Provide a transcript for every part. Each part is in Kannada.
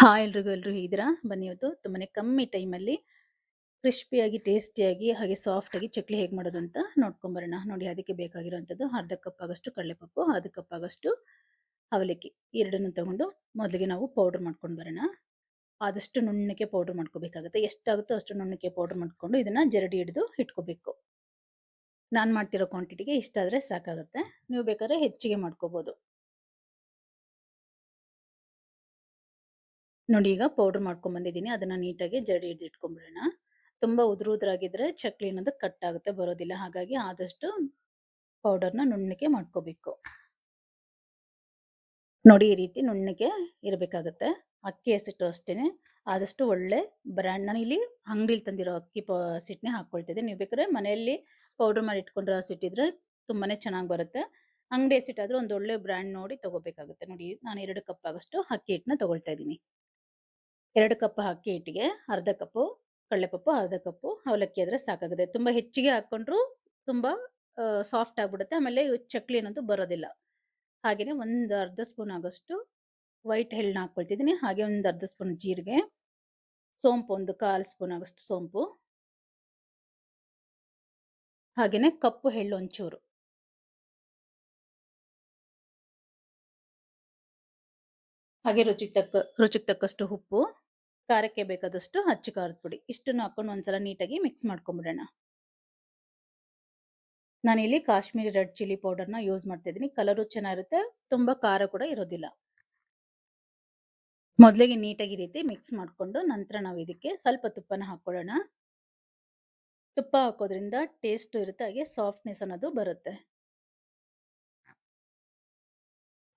ಹಾಯ್ ಎಲ್ರಿಗೂ ಹೇಗಿದ್ದೀರಾ? ಬನ್ನಿ ಇವತ್ತು ತುಂಬಾನೇ ಕಮ್ಮಿ ಟೈಮಲ್ಲಿ ಕ್ರಿಸ್ಪಿಯಾಗಿ, ಟೇಸ್ಟಿಯಾಗಿ ಹಾಗೆ ಸಾಫ್ಟಾಗಿ ಚಕ್ಲಿ ಹೇಗೆ ಮಾಡೋದು ಅಂತ ನೋಡ್ಕೊಂಬರೋಣ. ನೋಡಿ ಅದಕ್ಕೆ ಬೇಕಾಗಿರುವಂಥದ್ದು ಅರ್ಧ ಕಪ್ ಆಗಷ್ಟು ಕಡಲೆಪಪ್ಪು, ಅರ್ಧ ಕಪ್ ಆಗಷ್ಟು ಅವಲಕ್ಕಿ ಎರಡನ್ನೂ ತಗೊಂಡು ಮೊದಲಿಗೆ ನಾವು ಪೌಡರ್ ಮಾಡ್ಕೊಂಡು ಬರೋಣ. ಆದಷ್ಟು ನುಣ್ಣಗೆ ಪೌಡರ್ ಮಾಡ್ಕೋಬೇಕಾಗುತ್ತೆ. ಎಷ್ಟಾಗುತ್ತೋ ಅಷ್ಟು ನುಣ್ಣಗೆ ಪೌಡರ್ ಮಾಡ್ಕೊಂಡು ಇದನ್ನ ಜರಡಿ ಹಿಡಿದು ಇಟ್ಕೋಬೇಕು. ನಾನು ಮಾಡ್ತಿರೋ ಕ್ವಾಂಟಿಟಿಗೆ ಇಷ್ಟ ಆದರೆ ಸಾಕಾಗುತ್ತೆ. ನೀವು ಬೇಕಾದ್ರೆ ಹೆಚ್ಚಿಗೆ ಮಾಡ್ಕೋಬೋದು. ನೋಡಿ ಈಗ ಪೌಡರ್ ಮಾಡ್ಕೊಂಡ್ ಬಂದಿದ್ದೀನಿ. ಅದನ್ನ ನೀಟಾಗಿ ಜರಡಿ ಹಿಡಿದು ಇಟ್ಕೊಂಡ್ಬಿಡೋಣ. ತುಂಬಾ ಉದುರಾಗಿದ್ರೆ ಚಕ್ಲಿ ಅನ್ನೋದು ಕಟ್ ಆಗುತ್ತೆ, ಬರೋದಿಲ್ಲ. ಹಾಗಾಗಿ ಆದಷ್ಟು ಪೌಡರ್ನ ನುಣ್ಣಗೆ ಮಾಡ್ಕೋಬೇಕು. ನೋಡಿ ಈ ರೀತಿ ನುಣ್ಣಗೆ ಇರಬೇಕಾಗುತ್ತೆ. ಅಕ್ಕಿ ಹಸಿಟ್ಟು ಅಷ್ಟೇನೆ. ಆದಷ್ಟು ಒಳ್ಳೆ ಬ್ರ್ಯಾಂಡ್, ನಾನು ಇಲ್ಲಿ ಅಂಗಡಿಲಿ ತಂದಿರೋ ಅಕ್ಕಿ ಹಸಿಟ್ಟನ್ನೇ ಹಾಕೊಳ್ತಿದ್ದೆ. ನೀವು ಬೇಕಾದ್ರೆ ಮನೆಯಲ್ಲಿ ಪೌಡರ್ ಮಾಡಿ ಇಟ್ಕೊಂಡಿರೋ ಹಸಿಟ್ಟಿದ್ರೆ ತುಂಬಾನೇ ಚೆನ್ನಾಗಿ ಬರುತ್ತೆ. ಅಂಗಡಿ ಹಸಿಟ್ಟಾದ್ರೆ ಒಂದು ಒಳ್ಳೆ ಬ್ರ್ಯಾಂಡ್ ನೋಡಿ ತಗೋಬೇಕಾಗುತ್ತೆ. ನೋಡಿ ನಾನು 2 ಕಪ್ ಆಗಷ್ಟು ಅಕ್ಕಿ ಹಿಟ್ಟನ್ನ ತಗೊಳ್ತಾ ಇದ್ದೀನಿ. 2 ಕಪ್ ಅಕ್ಕಿ ಹಿಟ್ಟಿಗೆ ಅರ್ಧ ಕಪ್ಪು ಕಡಲೆಪಪ್ಪು, ಅರ್ಧ ಕಪ್ಪು ಅವಲಕ್ಕಿ ಆದ್ರೆ ಸಾಕಾಗುತ್ತೆ. ತುಂಬಾ ಹೆಚ್ಚಿಗೆ ಹಾಕೊಂಡ್ರು ತುಂಬಾ ಸಾಫ್ಟ್ ಆಗ್ಬಿಡುತ್ತೆ. ಆಮೇಲೆ ಚಕ್ಲಿ ಅನ್ನೋದು ಬರೋದಿಲ್ಲ. ಹಾಗೇನೆ ಒಂದು ಅರ್ಧ ಸ್ಪೂನ್ ಆಗಷ್ಟು ವೈಟ್ ಎಳ್ಳನ್ನ ಹಾಕೊಳ್ತಿದ್ದೀನಿ. ಹಾಗೆ ಒಂದು ಅರ್ಧ ಸ್ಪೂನ್ ಜೀರಿಗೆ, ಸೋಂಪು ಒಂದು 1/4 ಸ್ಪೂನ್ ಆಗಷ್ಟು ಸೋಂಪು, ಹಾಗೇನೆ ಕಪ್ಪು ಎಳ್ಳು ಒಂಚೂರು, ಹಾಗೆ ರುಚಿಗೆ ತಕ್ಕಷ್ಟು ಉಪ್ಪು, ಖಾರಕ್ಕೆ ಬೇಕಾದಷ್ಟು ಅಚ್ಚ ಖಾರದ ಪುಡಿ. ಇಷ್ಟನ್ನು ಹಾಕೊಂಡು ಒಂದ್ಸಲ ನೀಟಾಗಿ ಮಿಕ್ಸ್ ಮಾಡ್ಕೊಂಡ್ಬಿಡೋಣ. ನಾನಿಲ್ಲಿ ಕಾಶ್ಮೀರಿ ರೆಡ್ ಚಿಲ್ಲಿ ಪೌಡರ್ನ ಯೂಸ್ ಮಾಡ್ತಾ ಇದ್ದೀನಿ. ಕಲರು ಚೆನ್ನಾಗಿರುತ್ತೆ, ತುಂಬಾ ಖಾರ ಕೂಡ ಇರೋದಿಲ್ಲ. ಮೊದಲಿಗೆ ನೀಟಾಗಿ ಈ ರೀತಿ ಮಿಕ್ಸ್ ಮಾಡ್ಕೊಂಡು ನಂತರ ನಾವು ಇದಕ್ಕೆ ಸ್ವಲ್ಪ ತುಪ್ಪನ ಹಾಕೊಳ್ಳೋಣ. ತುಪ್ಪ ಹಾಕೋದ್ರಿಂದ ಟೇಸ್ಟ್ ಇರುತ್ತೆ, ಹಾಗೆ ಸಾಫ್ಟ್ನೆಸ್ ಅನ್ನೋದು ಬರುತ್ತೆ.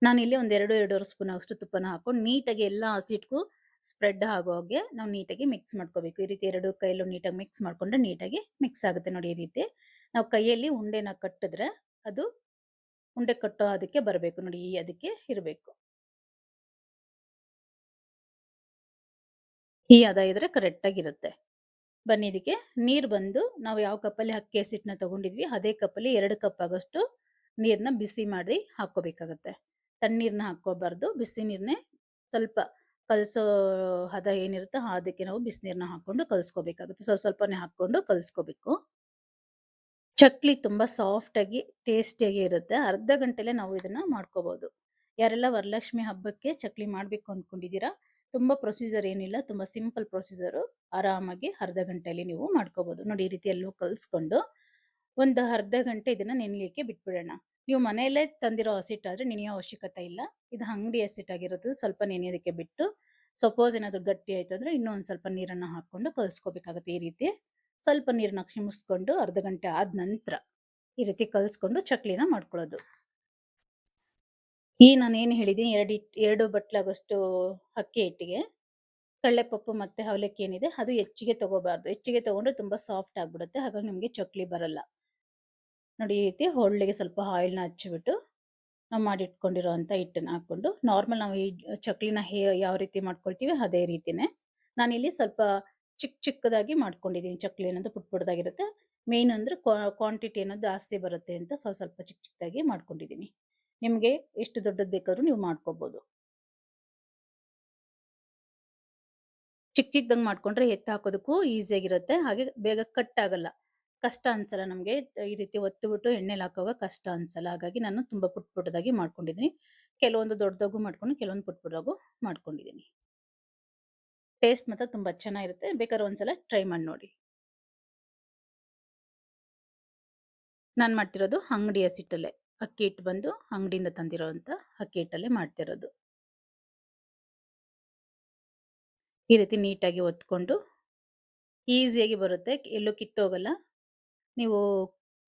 ನಾನಿಲ್ಲಿ ಒಂದು 2-2.5 ಸ್ಪೂನ್ ಅಷ್ಟು ತುಪ್ಪನ ಹಾಕೊಂಡು ನೀಟಾಗಿ ಎಲ್ಲ ಹಸಿಟ್ಗೂ ಸ್ಪ್ರೆಡ್ ಆಗೋ ಹಾಗೆ ನಾವು ನೀಟಾಗಿ ಮಿಕ್ಸ್ ಮಾಡ್ಕೋಬೇಕು. ಈ ರೀತಿ 2 ಕೈಯಲ್ಲೂ ನೀಟಾಗಿ ಮಿಕ್ಸ್ ಮಾಡ್ಕೊಂಡ್ರೆ ನೀಟಾಗಿ ಮಿಕ್ಸ್ ಆಗುತ್ತೆ. ನೋಡಿ ಈ ರೀತಿ ನಾವು ಕೈಯಲ್ಲಿ ಉಂಡೆನ ಕಟ್ಟಿದ್ರೆ ಅದು ಉಂಡೆ ಕಟ್ಟೋ ಅದಕ್ಕೆ ಬರಬೇಕು. ನೋಡಿ ಅದಕ್ಕೆ ಇರಬೇಕು. ಈ ಹದ ಇದ್ರೆ ಕರೆಕ್ಟ್ ಆಗಿರುತ್ತೆ. ಬನ್ನಿ ಇದಕ್ಕೆ ನೀರು ಬಂದು ನಾವು ಯಾವ ಕಪ್ಪಲ್ಲಿ ಅಕ್ಕಿ ಹಸಿಟ್ಟನ್ನ ತಗೊಂಡಿದ್ವಿ ಅದೇ ಕಪ್ಪಲ್ಲಿ 2 ಕಪ್ ಆಗಷ್ಟು ನೀರನ್ನ ಬಿಸಿ ಮಾಡಿ ಹಾಕೋಬೇಕಾಗತ್ತೆ. ತಣ್ಣೀರನ್ನ ಹಾಕೋಬಾರ್ದು, ಬಿಸಿ ನೀರನ್ನೇ ಸ್ವಲ್ಪ ಕಲಸೋ ಹದ ಏನಿರುತ್ತೆ ಅದಕ್ಕೆ ನಾವು ಬಿಸಿನೀರನ್ನ ಹಾಕೊಂಡು ಕಲಿಸ್ಕೋಬೇಕಾಗುತ್ತೆ. ಸ್ವಲ್ಪನೇ ಹಾಕೊಂಡು ಕಲಿಸ್ಕೋಬೇಕು. ಚಕ್ಲಿ ತುಂಬಾ ಸಾಫ್ಟ್ ಆಗಿ ಟೇಸ್ಟಿಯಾಗಿ ಇರುತ್ತೆ. ಅರ್ಧ ಗಂಟೆಲೆ ನಾವು ಇದನ್ನ ಮಾಡ್ಕೋಬಹುದು. ಯಾರೆಲ್ಲ ವರಲಕ್ಷ್ಮಿ ಹಬ್ಬಕ್ಕೆ ಚಕ್ಲಿ ಮಾಡ್ಬೇಕು ಅಂದ್ಕೊಂಡಿದ್ದೀರಾ, ತುಂಬಾ ಪ್ರೊಸೀಜರ್ ಏನಿಲ್ಲ, ತುಂಬಾ ಸಿಂಪಲ್ ಪ್ರೊಸೀಜರು. ಆರಾಮಾಗಿ ಅರ್ಧ ಗಂಟೆಯಲ್ಲಿ ನೀವು ಮಾಡ್ಕೋಬಹುದು. ನೋಡಿ ಈ ರೀತಿ ಎಲ್ಲೂ ಕಲಿಸ್ಕೊಂಡು ಒಂದು ಅರ್ಧ ಗಂಟೆ ಇದನ್ನ ನೆನೆಯಲಿಕ್ಕೆ ಬಿಟ್ಬಿಡೋಣ. ನೀವು ಮನೆಯಲ್ಲೇ ತಂದಿರೋ ಹಸಿಟ್ಟಾದ್ರೆ ನೆನೆಯೋ ಅವಶ್ಯಕತೆ ಇಲ್ಲ. ಇದು ಅಂಗಡಿ ಹಸಿಟ್ಟಾಗಿರೋದು ಸ್ವಲ್ಪ ನೆನೆಯೋದಕ್ಕೆ ಬಿಟ್ಟು, ಸಪೋಸ್ ಏನಾದ್ರು ಗಟ್ಟಿ ಆಯ್ತು ಅಂದ್ರೆ ಇನ್ನೂ ಒಂದ್ ಸ್ವಲ್ಪ ನೀರನ್ನ ಹಾಕೊಂಡು ಕಲಿಸ್ಕೋಬೇಕಾಗುತ್ತೆ. ಈ ರೀತಿ ಸ್ವಲ್ಪ ನೀರನ್ನ ಕ್ಷಮಿಸ್ಕೊಂಡು ಅರ್ಧ ಗಂಟೆ ಆದ ನಂತರ ಈ ರೀತಿ ಕಲಿಸ್ಕೊಂಡು ಚಕ್ಲಿನ ಮಾಡ್ಕೊಳ್ಳೋದು. ಈ ನಾನೇನು ಹೇಳಿದ್ದೀನಿ, 2 ಬಟ್ಲಾಗಷ್ಟು ಅಕ್ಕಿ ಹಿಟ್ಟಿಗೆ ಕಡಲೆಪಪ್ಪು ಮತ್ತೆ ಅವಲಕ್ಕಿ ಏನಿದೆ ಅದು ಹೆಚ್ಚಿಗೆ ತಗೋಬಾರ್ದು. ಹೆಚ್ಚಿಗೆ ತಗೊಂಡ್ರೆ ತುಂಬಾ ಸಾಫ್ಟ್ ಆಗ್ಬಿಡುತ್ತೆ, ಹಾಗಾಗಿ ನಿಮಗೆ ಚಕ್ಲಿ ಬರಲ್ಲ. ನೋಡಿ ಈ ರೀತಿ ಒಳ್ಳೆಗೆ ಸ್ವಲ್ಪ ಆಯಿಲ್ನ ಹಚ್ಚಿಬಿಟ್ಟು ನಾವು ಮಾಡಿಟ್ಕೊಂಡಿರೋಂಥ ಹಿಟ್ಟನ್ನ ಹಾಕೊಂಡು ನಾರ್ಮಲ್ ನಾವು ಈ ಚಕ್ಲಿನ ಯಾವ ರೀತಿ ಮಾಡ್ಕೊಳ್ತೀವಿ ಅದೇ ರೀತಿನೇ ನಾನಿಲ್ಲಿ ಸ್ವಲ್ಪ ಚಿಕ್ಕದಾಗಿ ಮಾಡ್ಕೊಂಡಿದ್ದೀನಿ. ಚಕ್ಲಿ ಅನ್ನೋದು ಪುಟ್ಟದಾಗಿರುತ್ತೆ. ಮೇನ್ ಅಂದ್ರೆ ಕ್ವಾಂಟಿಟಿ ಅನ್ನೋದು ಜಾಸ್ತಿ ಬರುತ್ತೆ ಅಂತ ಸ್ವಲ್ಪ ಚಿಕ್ಕದಾಗಿ ಮಾಡ್ಕೊಂಡಿದ್ದೀನಿ. ನಿಮಗೆ ಎಷ್ಟು ದೊಡ್ಡದು ಬೇಕಾದ್ರೂ ನೀವು ಮಾಡ್ಕೋಬಹುದು. ಚಿಕ್ಕದಾಗಿ ಮಾಡ್ಕೊಂಡ್ರೆ ಎತ್ತಿ ಹಾಕೋದಕ್ಕೂ ಈಸಿಯಾಗಿರುತ್ತೆ, ಹಾಗೆ ಬೇಗ ಕಟ್ ಆಗಲ್ಲ, ಕಷ್ಟ ಅನ್ಸಲ್ಲ ನಮಗೆ. ಈ ರೀತಿ ಒತ್ತಿಬಿಟ್ಟು ಎಣ್ಣೆಲಿ ಹಾಕುವಾಗ ಕಷ್ಟ ಅನ್ಸಲ್ಲ. ಹಾಗಾಗಿ ನಾನು ತುಂಬಾ ಪುಟ್ಟದಾಗಿ ಮಾಡ್ಕೊಂಡಿದ್ದೀನಿ. ಕೆಲವೊಂದು ದೊಡ್ಡದಾಗೂ ಮಾಡ್ಕೊಂಡು ಕೆಲವೊಂದು ಪುಟ್ಟದಾಗೂ ಮಾಡ್ಕೊಂಡಿದ್ದೀನಿ. ಟೇಸ್ಟ್ ಮಾತ್ರ ತುಂಬಾ ಚೆನ್ನಾಗಿರುತ್ತೆ. ಬೇಕಾದ್ರೆ ಒಂದ್ಸಲ ಟ್ರೈ ಮಾಡಿ ನೋಡಿ. ನಾನು ಮಾಡ್ತಿರೋದು ಅಂಗಡಿ ಹಸಿಟ್ಟಲ್ಲೇ, ಅಕ್ಕಿ ಹಿಟ್ಟು ಬಂದು ಅಂಗಡಿಯಿಂದ ತಂದಿರೋಂಥ ಅಕ್ಕಿ ಹಿಟ್ಟಲ್ಲೇ ಮಾಡ್ತಿರೋದು. ಈ ರೀತಿ ನೀಟಾಗಿ ಒತ್ಕೊಂಡು ಈಸಿಯಾಗಿ ಬರುತ್ತೆ, ಎಲ್ಲೂ ಕಿತ್ತೋಗಲ್ಲ. ನೀವು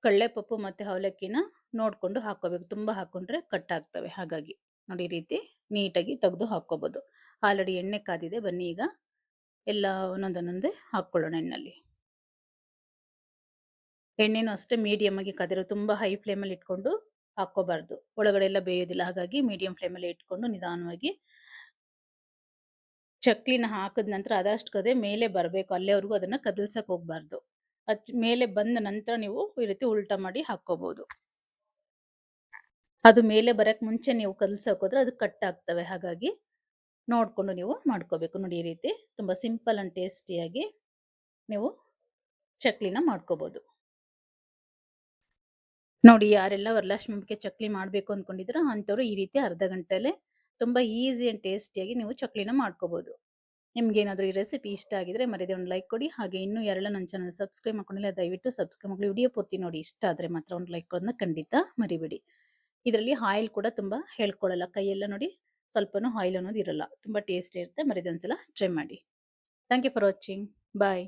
ಕಡಲೆಪಪ್ಪು ಮತ್ತೆ ಅವಲಕ್ಕಿನ ನೋಡ್ಕೊಂಡು ಹಾಕೋಬೇಕು. ತುಂಬಾ ಹಾಕೊಂಡ್ರೆ ಕಟ್ ಆಗ್ತವೆ. ಹಾಗಾಗಿ ನೋಡಿ ಈ ರೀತಿ ನೀಟಾಗಿ ತೆಗೆದು ಹಾಕೋಬಹುದು. ಆಲ್ರೆಡಿ ಎಣ್ಣೆ ಕಾದಿದೆ. ಬನ್ನಿ ಈಗ ಎಲ್ಲ ಒಂದೊಂದೇ ಹಾಕೊಳ್ಳೋಣ ಎಣ್ಣೆಲಿ. ಎಣ್ಣೆನೂ ಅಷ್ಟೇ ಮೀಡಿಯಮ್ ಆಗಿ ಕಾದಿರೋ, ತುಂಬಾ ಹೈ ಫ್ಲೇಮಲ್ಲಿ ಇಟ್ಕೊಂಡು ಹಾಕೋಬಾರ್ದು, ಒಳಗಡೆ ಎಲ್ಲ ಬೇಯೋದಿಲ್ಲ. ಹಾಗಾಗಿ ಮೀಡಿಯಂ ಫ್ಲೇಮಲ್ಲಿ ಇಟ್ಕೊಂಡು ನಿಧಾನವಾಗಿ ಚಕ್ಲಿನ ಹಾಕಿದ ನಂತರ ಅದಷ್ಟಕ್ಕದೇ ಮೇಲೆ ಬರಬೇಕು, ಅಲ್ಲೇವರೆಗೂ ಅದನ್ನ ಕದಲ್ಸಕ್ ಹೋಗ್ಬಾರ್ದು. ಮೇಲೆ ಬಂದ ನಂತರ ನೀವು ಈ ರೀತಿ ಉಲ್ಟಾ ಮಾಡಿ ಹಾಕೋಬಹುದು. ಅದು ಮೇಲೆ ಬರಕ್ ಮುಂಚೆ ನೀವು ಕದಲ್ಸಕ್ ಹೋದ್ರೆ ಅದು ಕಟ್ ಆಗ್ತವೆ. ಹಾಗಾಗಿ ನೋಡಿಕೊಂಡು ನೀವು ಮಾಡ್ಕೋಬೇಕು. ನೋಡಿ ಈ ರೀತಿ ತುಂಬ ಸಿಂಪಲ್ ಆ್ಯಂಡ್ ಟೇಸ್ಟಿಯಾಗಿ ನೀವು ಚಕ್ಲಿನ ಮಾಡ್ಕೋಬೋದು. ನೋಡಿ ಯಾರೆಲ್ಲ ವರಲಕ್ಷ್ಮಿ ಹಬ್ಬಕ್ಕೆ ಚಕ್ಲಿ ಮಾಡಬೇಕು ಅಂದ್ಕೊಂಡಿದ್ದೀರೋ ಅಂಥವ್ರು ಈ ರೀತಿ ಅರ್ಧ ಗಂಟೆಯಲ್ಲೇ ತುಂಬ ಈಸಿ ಆ್ಯಂಡ್ ಟೇಸ್ಟಿಯಾಗಿ ನೀವು ಚಕ್ಲಿನ ಮಾಡ್ಕೋಬೋದು. ನಿಮ್ಗೇನಾದರೂ ಈ ರೆಸಿಪಿ ಇಷ್ಟ ಆಗಿದ್ರೆ ಮರೀದೆ ಒಂದು ಲೈಕ್ ಕೊಡಿ. ಹಾಗೆ ಇನ್ನೂ ಯಾರೆಲ್ಲ ನನ್ನ ಚಾನಲ್ ಸಬ್ಸ್ಕ್ರೈಬ್ ಮಾಡ್ಕೊಂಡಿಲ್ಲ ದಯವಿಟ್ಟು ಸಬ್ಸ್ಕ್ರೈಬ್ ಮಾಡಿ. ವಿಡಿಯೋ ಪೂರ್ತಿ ನೋಡಿ. ಇಷ್ಟ ಆದರೆ ಮಾತ್ರ ಒಂದು ಲೈಕ್ ಕೊಡೋದನ್ನ ಖಂಡಿತ ಮರಿಬೇಡಿ. ಇದರಲ್ಲಿ ಆಯಿಲ್ ಕೂಡ ತುಂಬ ಹೇಳ್ಕೊಳ್ಳಲ್ಲ. ಕೈಯೆಲ್ಲ ನೋಡಿ ಸ್ವಲ್ಪನೂ ಆಯಿಲ್ ಅನ್ನೋದು ಇರಲ್ಲ. ತುಂಬ ಟೇಸ್ಟಿ ಇರುತ್ತೆ. ಮರೀದೆ ಒಂದ್ಸಲ ಟ್ರೈ ಮಾಡಿ. Thank you for watching. Bye.